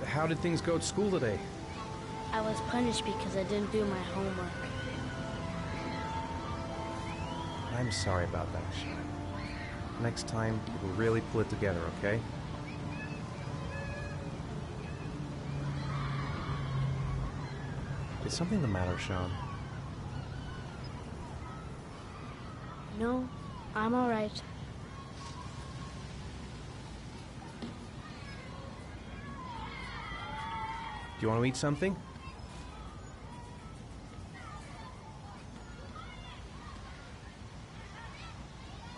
how did things go at school today? I was punished because I didn't do my homework. I'm sorry about that, Sean. Next time, we'll really pull it together, okay? Is something the matter, Sean? No, I'm alright. Do you want to eat something?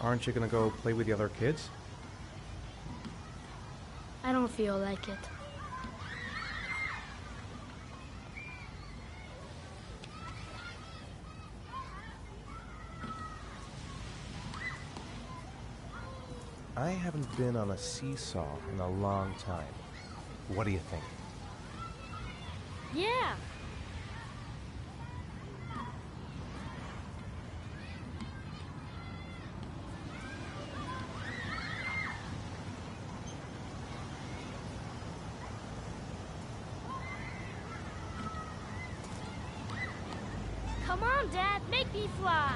Aren't you gonna go play with the other kids? I don't feel like it. I haven't been on a seesaw in a long time. What do you think? Yeah! Come on, Dad, make me fly!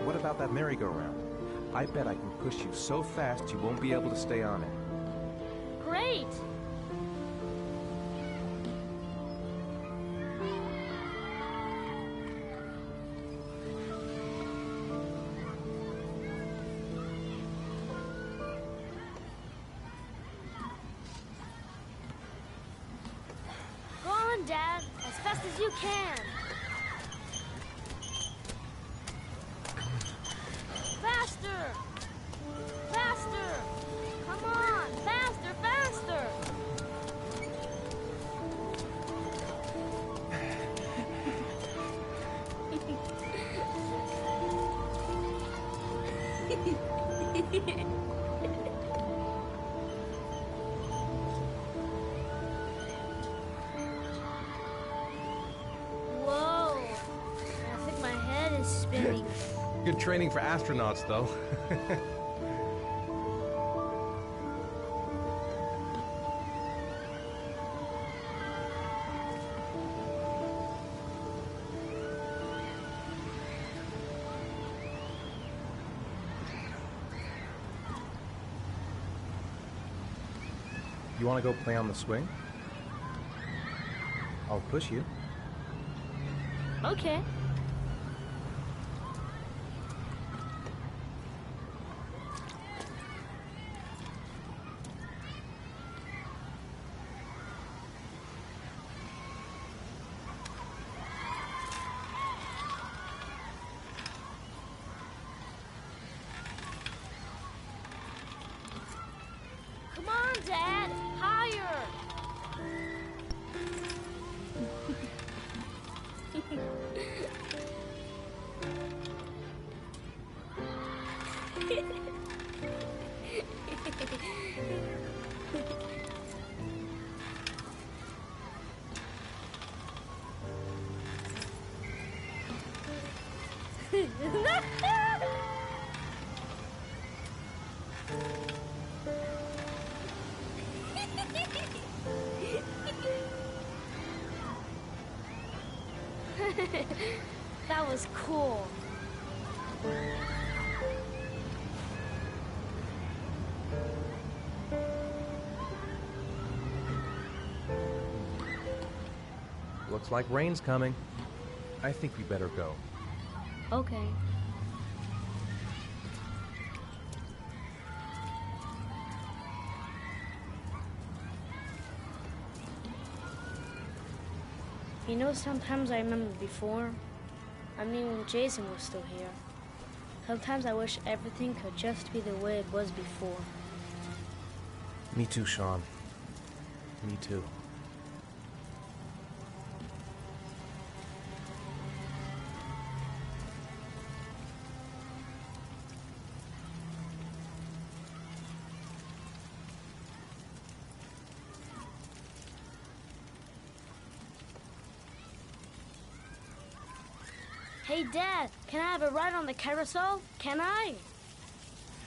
What about that merry-go-round? I bet I can push you so fast you won't be able to stay on it. Great! Go on, Dad, as fast as you can. Faster! Faster! Come on! Faster, faster! Whoa! I think my head is spinning. Good training for astronauts, though. You want to go play on the swing? I'll push you. Okay. Come on, Dad! Higher! That was cool. Looks like rain's coming. I think we better go. Okay. You know, sometimes I remember before. I mean, when Jason was still here. Sometimes I wish everything could just be the way it was before. Me too, Sean. Me too. Hey, Dad, can I have a ride on the carousel? Can I?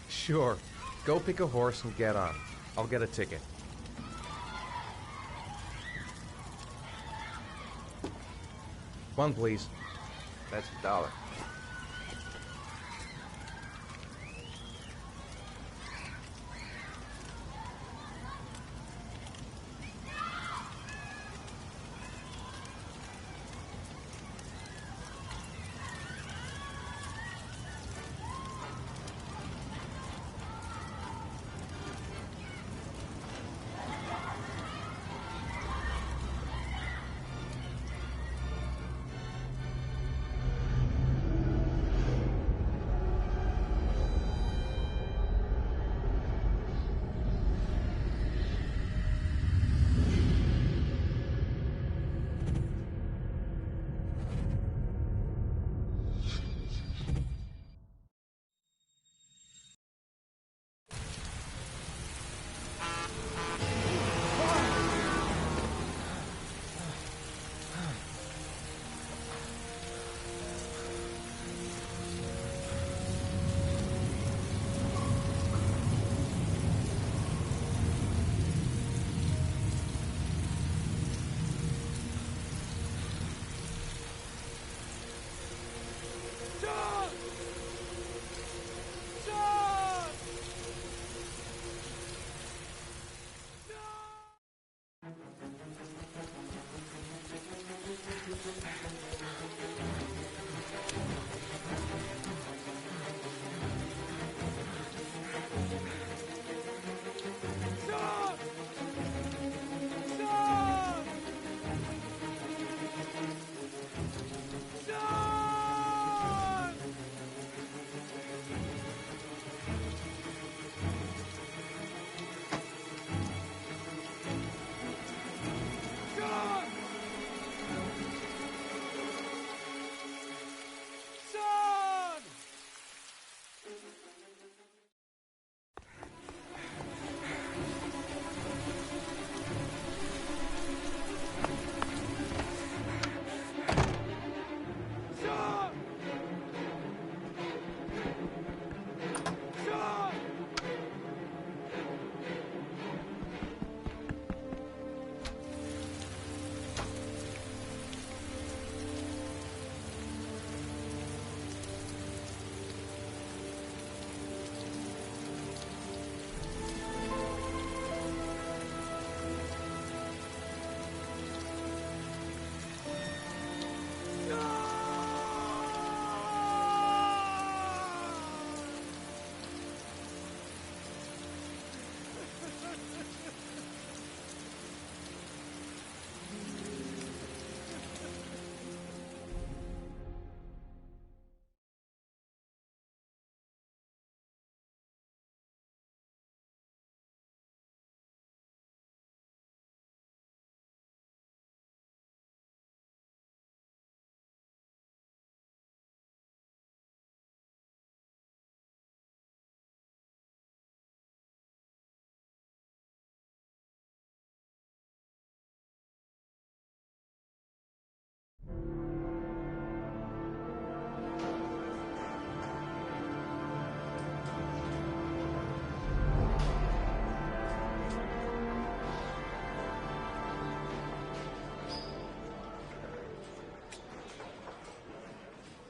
Sure. Go pick a horse and get on. I'll get a ticket. One, please. That's $1.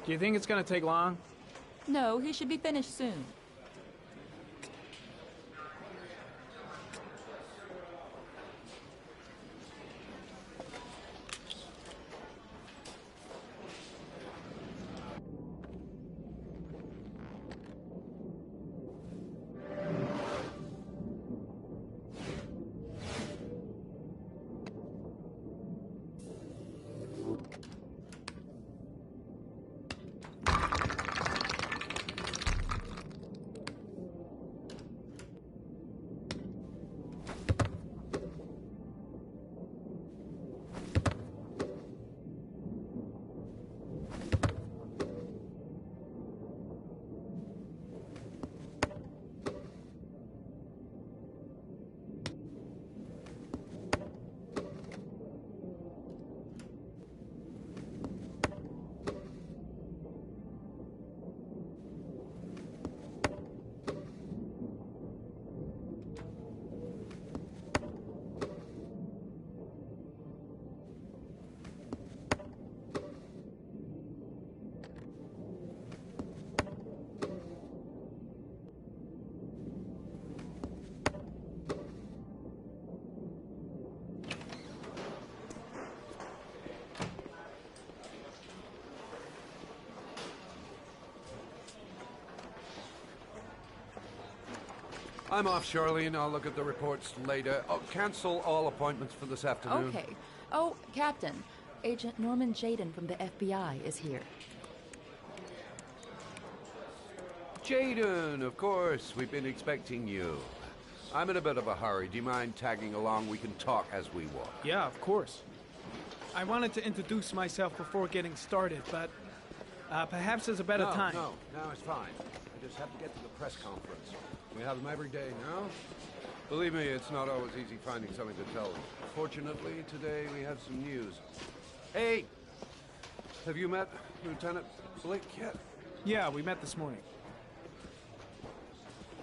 Do you think it's gonna take long? No, he should be finished soon. I'm off, Charlene. I'll look at the reports later. Oh, cancel all appointments for this afternoon. Okay. Oh, Captain. Agent Norman Jaden from the FBI is here. Jaden, of course. We've been expecting you. I'm in a bit of a hurry. Do you mind tagging along? We can talk as we walk. Yeah, of course. I wanted to introduce myself before getting started, but perhaps there's a better time. No, it's fine. I just have to get to the press conference. We have them every day now. Believe me, it's not always easy finding something to tell them. Fortunately, today we have some news. Hey! Have you met Lieutenant Blake yet? Yeah, we met this morning.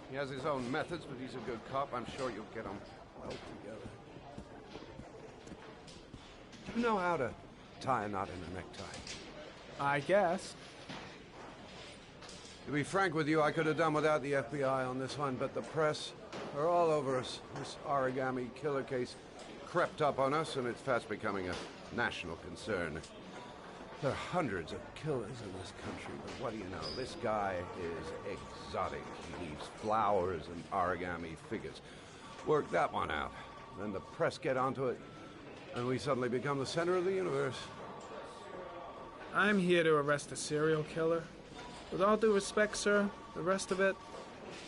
He has his own methods, but he's a good cop. I'm sure you'll get them well together. Do you know how to tie a knot in a necktie? I guess. To be frank with you, I could have done without the FBI on this one, but the press are all over us. This origami killer case crept up on us, and it's fast becoming a national concern. There are hundreds of killers in this country, but what do you know? This guy is exotic. He leaves flowers and origami figures. Work that one out. Then the press get onto it, and we suddenly become the center of the universe. I'm here to arrest a serial killer. With all due respect, sir, the rest of it,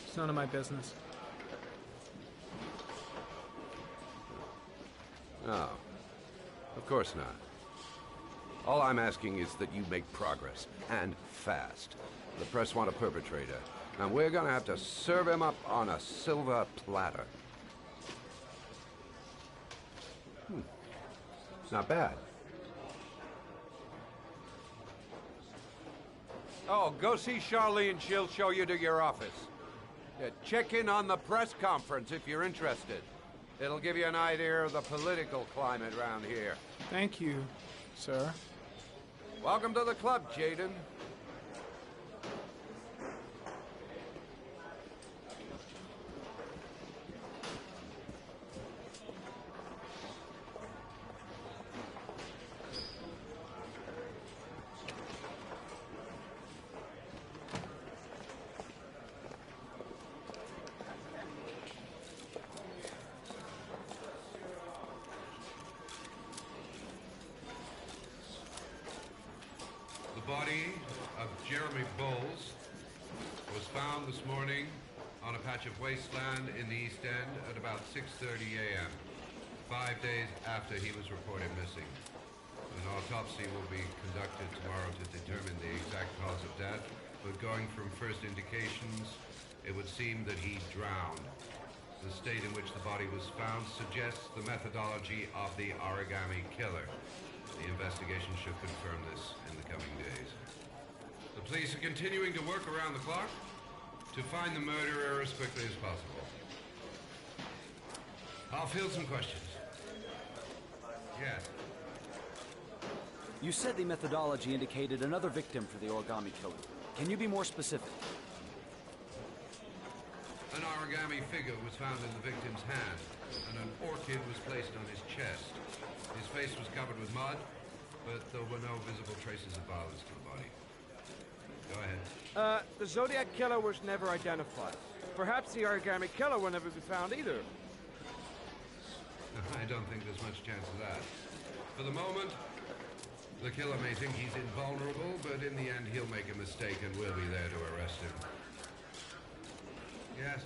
it's none of my business. No, of course not. All I'm asking is that you make progress, and fast. The press want a perpetrator, and we're gonna have to serve him up on a silver platter. Not bad. Oh, go see Charlene. She'll show you to your office. Yeah, check in on the press conference if you're interested. It'll give you an idea of the political climate around here. Thank you, sir. Welcome to the club, Jaden. The body of Jeremy Bowles was found this morning on a patch of wasteland in the East End at about 6:30 a.m., 5 days after he was reported missing. An autopsy will be conducted tomorrow to determine the exact cause of death, but going from first indications, it would seem that he drowned. The state in which the body was found suggests the methodology of the origami killer. The investigation should confirm this in the coming days. The police are continuing to work around the clock to find the murderer as quickly as possible. I'll field some questions. Yes. You said the methodology indicated another victim for the origami killer. Can you be more specific? An origami figure was found in the victim's hand, and an orchid was placed on his chest. His face was covered with mud, but there were no visible traces of violence to the body. Go ahead. The Zodiac Killer was never identified. Perhaps the origami killer will never be found either. I don't think there's much chance of that. For the moment, the killer may think he's invulnerable, but in the end he'll make a mistake and we'll be there to arrest him. Yes?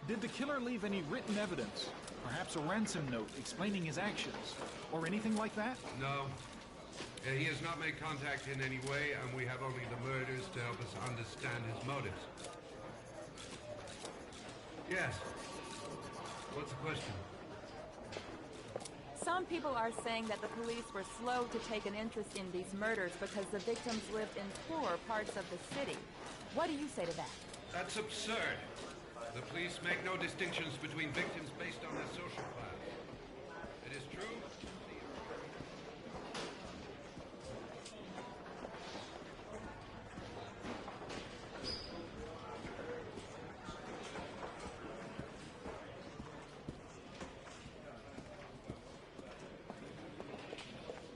Did the killer leave any written evidence? Perhaps a ransom note explaining his actions? Or anything like that? No. He has not made contact in any way, and we have only the murders to help us understand his motives. Yes. What's the question? Some people are saying that the police were slow to take an interest in these murders because the victims lived in poorer parts of the city. What do you say to that? That's absurd. The police make no distinctions between victims based on their social class. It is true.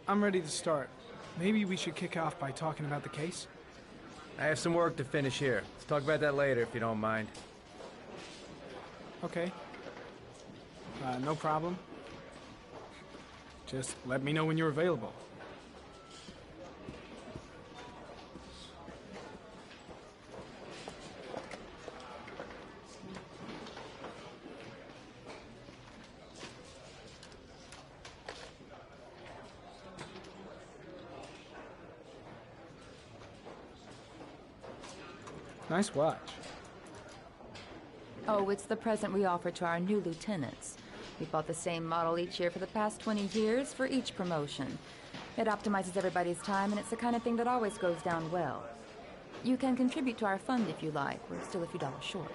I'm ready to start. Maybe we should kick off by talking about the case? I have some work to finish here. Let's talk about that later if you don't mind. Okay. No problem. Just let me know when you're available. Nice watch. Oh, it's the present we offer to our new lieutenants. We bought the same model each year for the past 20 years for each promotion. It optimizes everybody's time, and it's the kind of thing that always goes down well. You can contribute to our fund if you like. We're still a few dollars short.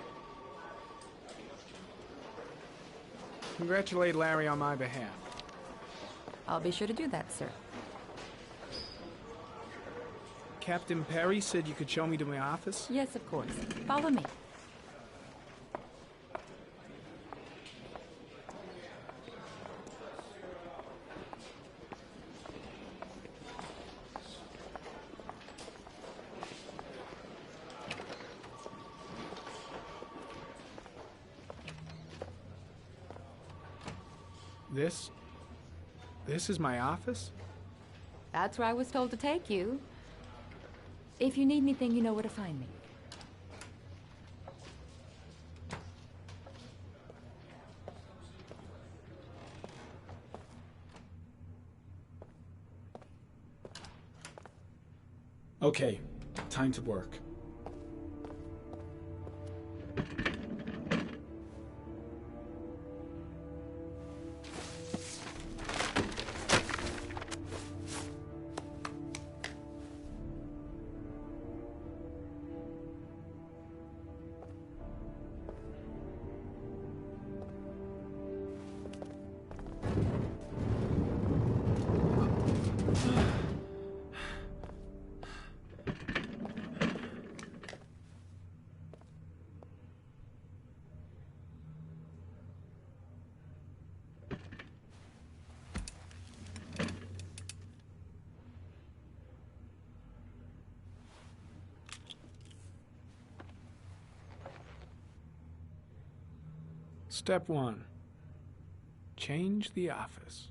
Congratulate Larry on my behalf. I'll be sure to do that, sir. Captain Perry said you could show me to my office? Yes, of course. Follow me. This is my office? That's where I was told to take you. If you need anything, you know where to find me. Okay, time to work. Step 1. Change the office.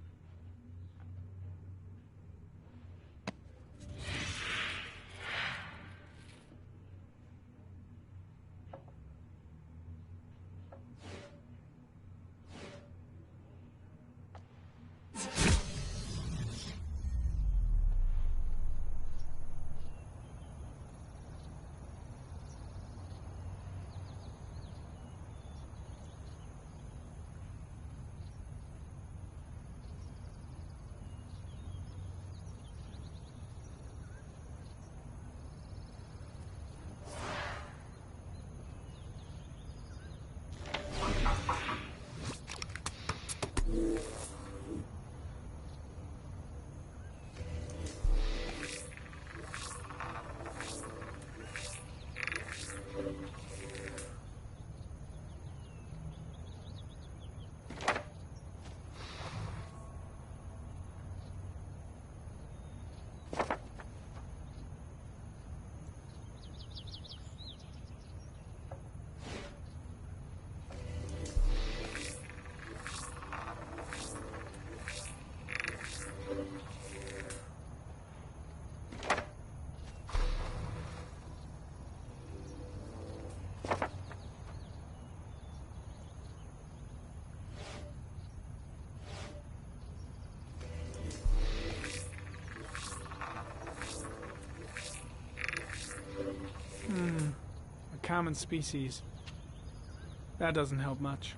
A common species. That doesn't help much.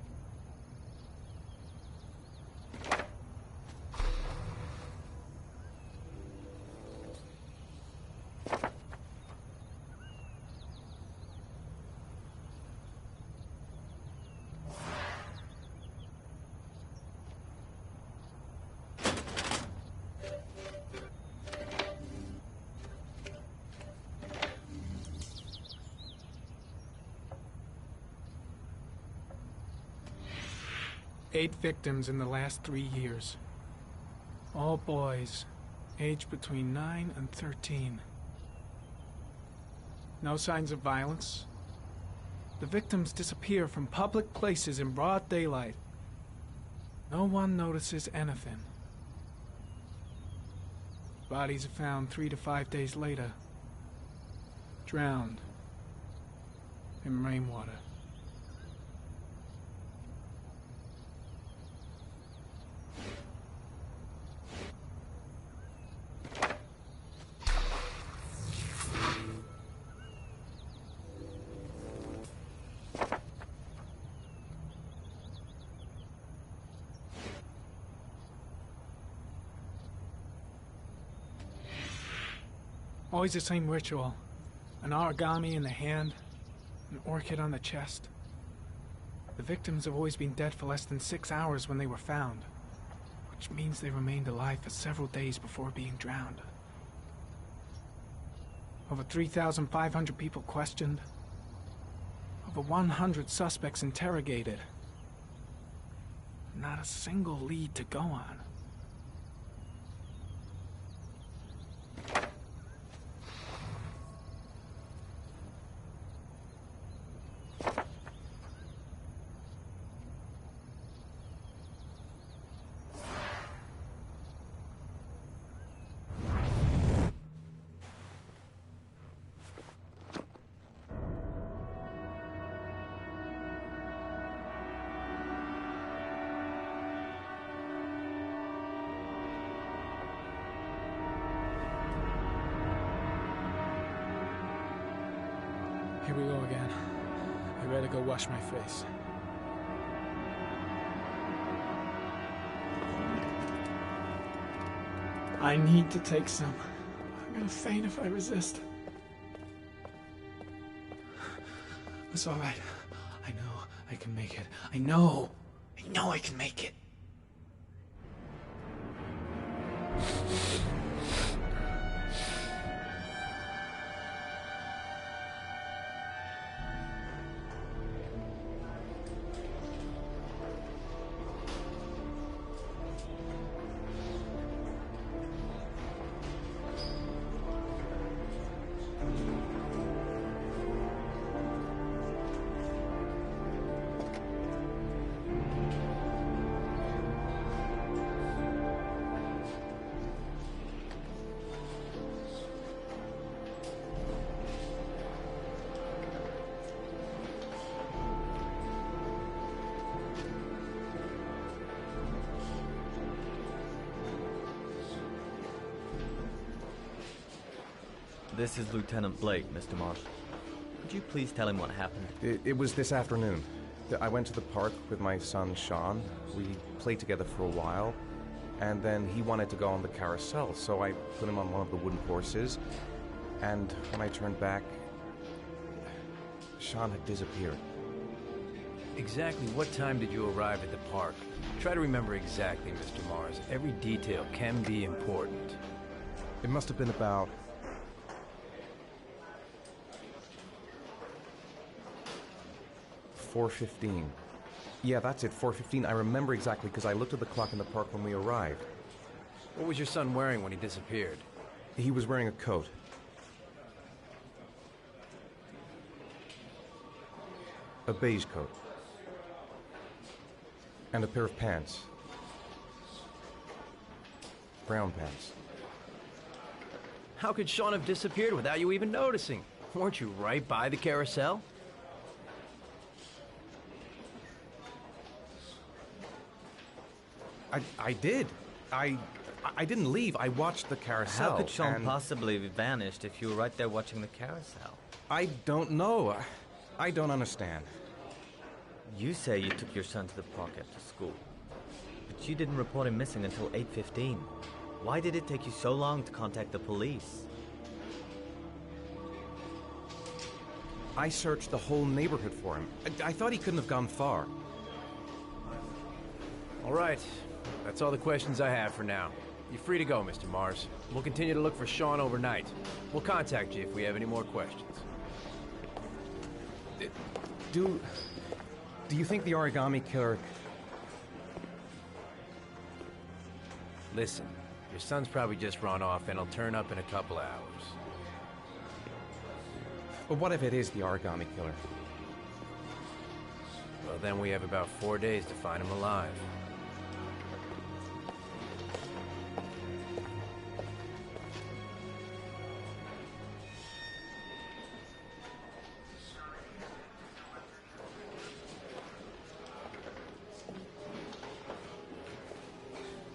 Eight victims in the last 3 years. All boys, aged between 9 and 13. No signs of violence. The victims disappear from public places in broad daylight. No one notices anything. Bodies are found 3 to 5 days later, drowned in rainwater. Always the same ritual. An origami in the hand, an orchid on the chest. The victims have always been dead for less than 6 hours when they were found, which means they remained alive for several days before being drowned. Over 3,500 people questioned. Over 100 suspects interrogated. Not a single lead to go on. Here we go again. I better go wash my face. I need to take some. I'm gonna faint if I resist. It's all right. I know I can make it. I know I can make it. This is Lieutenant Blake, Mr. Marsh. Could you please tell him what happened? It was this afternoon. I went to the park with my son, Sean. We played together for a while, and then he wanted to go on the carousel, so I put him on one of the wooden horses, and when I turned back, Sean had disappeared. Exactly what time did you arrive at the park? Try to remember exactly, Mr. Mars. Every detail can be important. It must have been about 4:15. Yeah, that's it, 4:15. I remember exactly because I looked at the clock in the park when we arrived. What was your son wearing when he disappeared? He was wearing a coat. A beige coat. And a pair of pants. Brown pants. How could Sean have disappeared without you even noticing? Weren't you right by the carousel? I did. I didn't leave. I watched the carousel. How could Sean possibly have vanished if you were right there watching the carousel? I don't know. I don't understand. You say you took your son to the park after school, but you didn't report him missing until 8:15. Why did it take you so long to contact the police? I searched the whole neighborhood for him. I thought he couldn't have gone far. All right. That's all the questions I have for now. You're free to go, Mr. Mars. We'll continue to look for Sean overnight. We'll contact you if we have any more questions. Do you think the origami killer... Listen, your son's probably just run off and he'll turn up in a couple hours. But what if it is the origami killer? Well, then we have about 4 days to find him alive.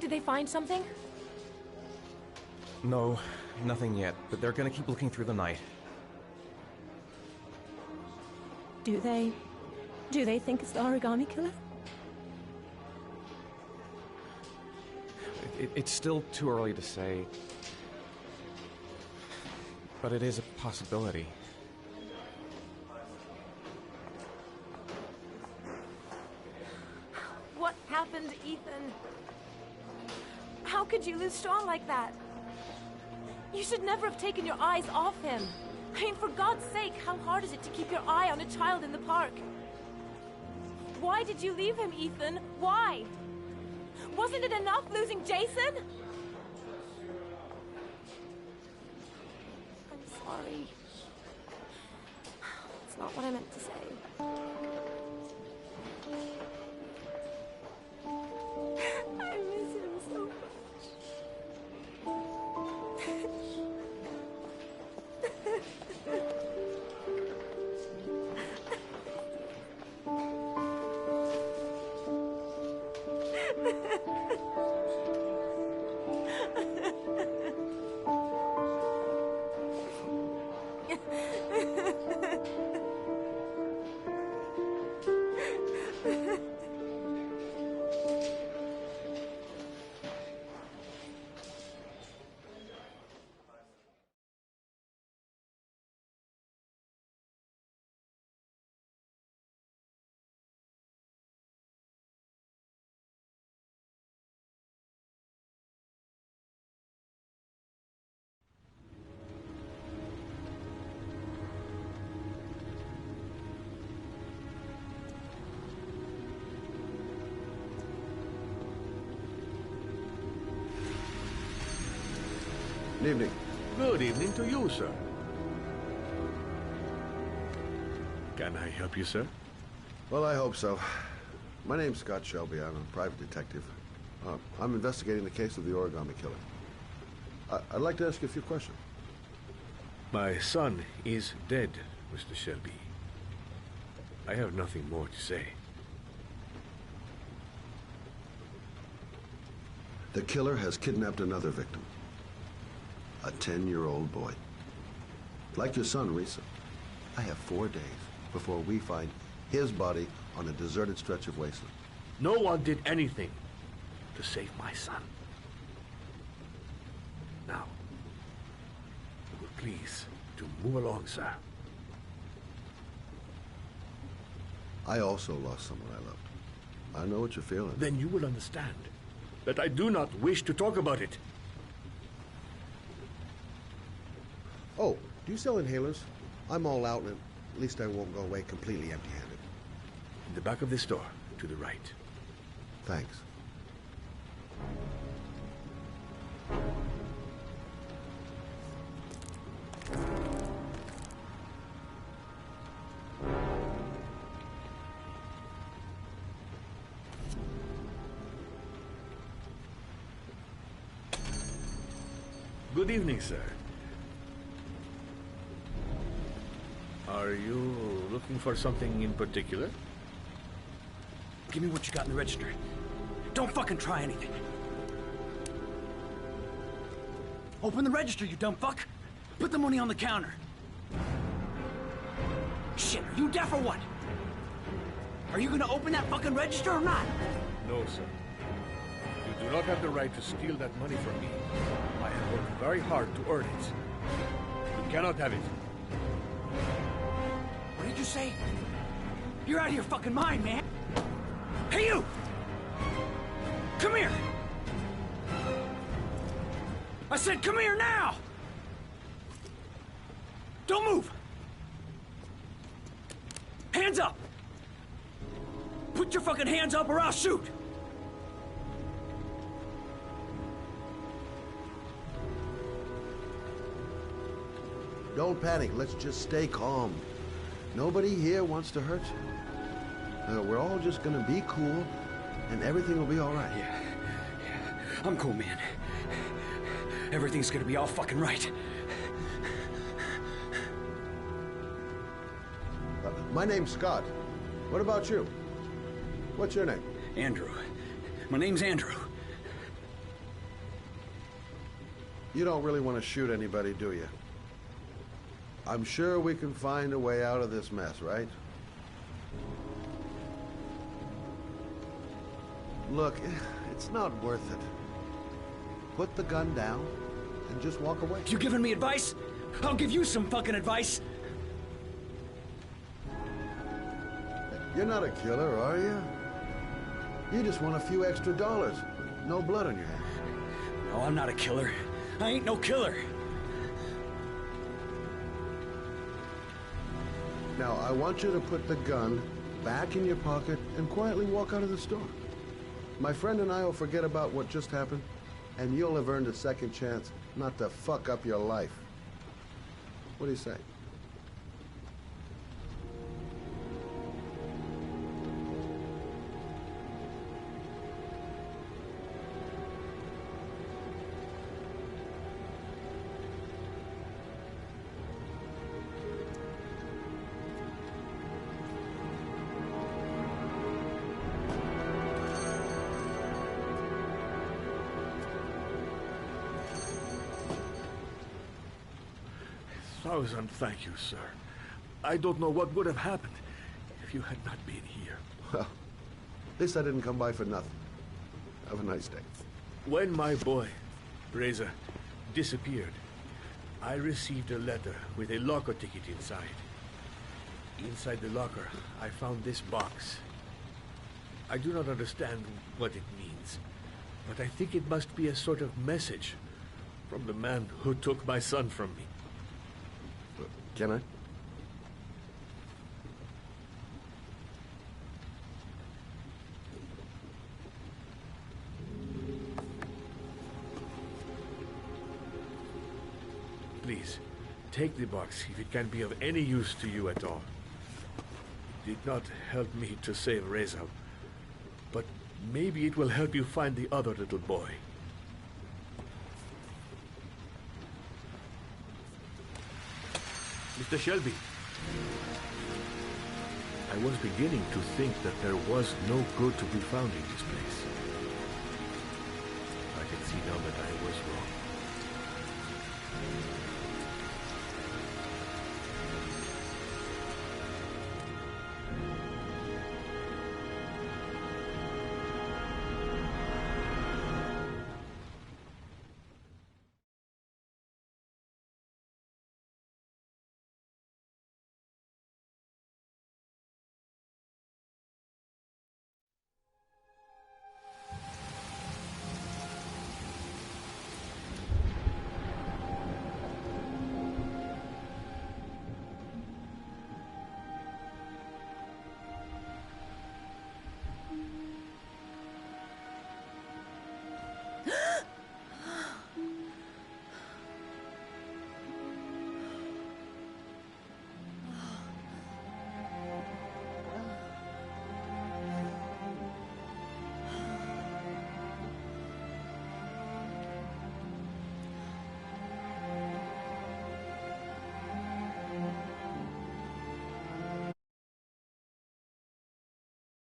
Did they find something? No, nothing yet, but they're gonna keep looking through the night. Do they? Do they think it's the origami killer? It's still too early to say, but it is a possibility. What happened, Ethan? How could you lose Sean like that? You should never have taken your eyes off him. I mean, for God's sake, how hard is it to keep your eye on a child in the park? Why did you leave him, Ethan? Why? Wasn't it enough losing Jason? I'm sorry. It's not what I meant to say. I miss him so much. Good evening. Good evening to you, sir. Can I help you, sir? Well, I hope so. My name's Scott Shelby. I'm a private detective. I'm investigating the case of the origami killer. I'd like to ask you a few questions. My son is dead, Mr. Shelby. I have nothing more to say. The killer has kidnapped another victim. A 10-year-old boy. Like your son, Risa. I have 4 days before we find his body on a deserted stretch of wasteland. No one did anything to save my son. Now, will please to move along, sir. I also lost someone I loved. I know what you're feeling. Then you will understand that I do not wish to talk about it. Oh, do you sell inhalers? I'm all out, and at least I won't go away completely empty-handed. In the back of this store, to the right. Thanks. Good evening, sir. Are you looking for something in particular? Give me what you got in the register. Don't fucking try anything. Open the register, you dumb fuck. Put the money on the counter. Shit, are you deaf or what? Are you gonna open that fucking register or not? No, sir. You do not have the right to steal that money from me. I have worked very hard to earn it. You cannot have it. What did you say? You're out of your fucking mind, man. Hey, you! Come here! I said come here now! Don't move! Hands up! Put your fucking hands up or I'll shoot! Don't panic. Let's just stay calm. Nobody here wants to hurt you. We're all just gonna be cool, and everything will be all right. Yeah. I'm cool, man. Everything's gonna be all fucking right. My name's Scott. What about you? What's your name? Andrew. My name's Andrew. You don't really want to shoot anybody, do you? I'm sure we can find a way out of this mess, right? Look, it's not worth it. Put the gun down and just walk away. You giving me advice? I'll give you some fucking advice. You're not a killer, are you? You just want a few extra dollars. No blood on your hands. No, I'm not a killer. I ain't no killer. Now, I want you to put the gun back in your pocket and quietly walk out of the store. My friend and I will forget about what just happened, and you'll have earned a second chance not to fuck up your life. What do you say? Thousand thank you, sir. I don't know what would have happened if you had not been here. Well, at least I didn't come by for nothing. Have a nice day. When my boy, Reza, disappeared, I received a letter with a locker ticket inside. Inside the locker, I found this box. I do not understand what it means, but I think it must be a sort of message from the man who took my son from me. Can I? Please, take the box if it can be of any use to you at all. It did not help me to save Reza, but maybe it will help you find the other little boy. Mr. Shelby, I was beginning to think that there was no good to be found in this place. I can see now that I was wrong.